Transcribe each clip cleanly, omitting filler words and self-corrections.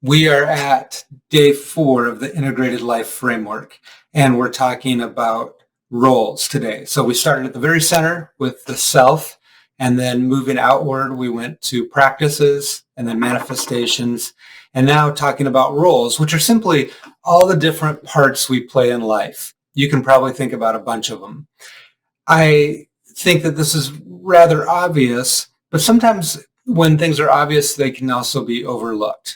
We are at day 4 of the Integrated Life Framework, and we're talking about roles today. So we started at the very center with the self, and then moving outward, we went to practices and then manifestations, and now talking about roles, which are simply all the different parts we play in life. You can probably think about a bunch of them. I think that this is rather obvious, but sometimes when things are obvious, they can also be overlooked.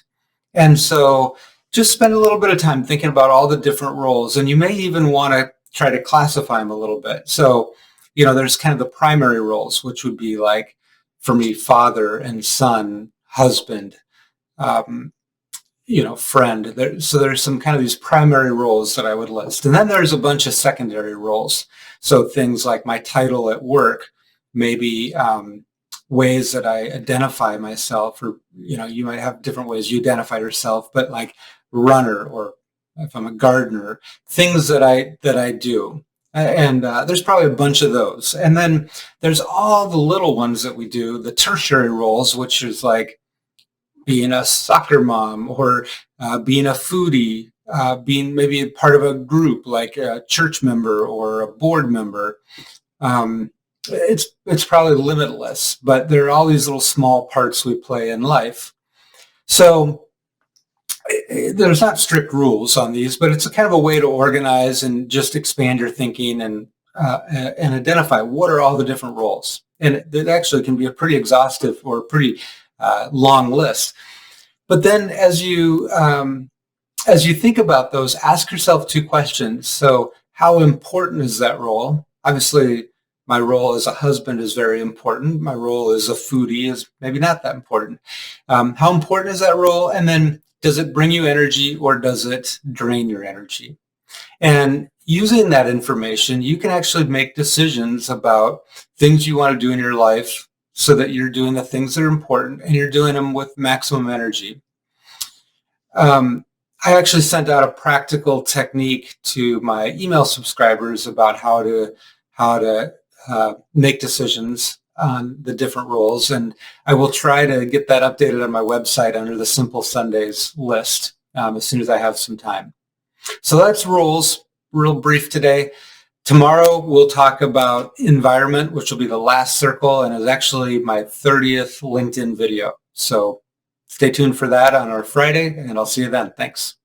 And so just spend a little bit of time thinking about all the different roles, and you may even want to try to classify them a little bit. So, there's kind of the primary roles, which would be like, for me, father and son, husband, um, friend. So there's some kind of these primary roles that I would list. And then there's a bunch of secondary roles. So things like my title at work, maybe ways that I identify myself, or, you might have different ways you identify yourself, but like runner, or if I'm a gardener, things that I do. And there's probably a bunch of those. And then there's all the little ones that we do, the tertiary roles, which is like being a soccer mom, or being a foodie, being maybe a part of a group like a church member or a board member. It's probably limitless, but there are all these little small parts we play in life. So there's not strict rules on these, but it's a kind of a way to organize and just expand your thinking and identify what are all the different roles. And it actually can be a pretty exhaustive or pretty long list. But then as you think about those, ask yourself 2 questions. So how important is that role? Obviously, my role as a husband is very important. My role as a foodie is maybe not that important. How important is that role? And then does it bring you energy, or does it drain your energy? And using that information, you can actually make decisions about things you want to do in your life, so that you're doing the things that are important and you're doing them with maximum energy. I actually sent out a practical technique to my email subscribers about how to make decisions on the different roles. And I will try to get that updated on my website under the Simple Sundays list as soon as I have some time. So that's roles, real brief today. Tomorrow, we'll talk about environment, which will be the last circle, and is actually my 30th LinkedIn video. So stay tuned for that on our Friday, and I'll see you then. Thanks.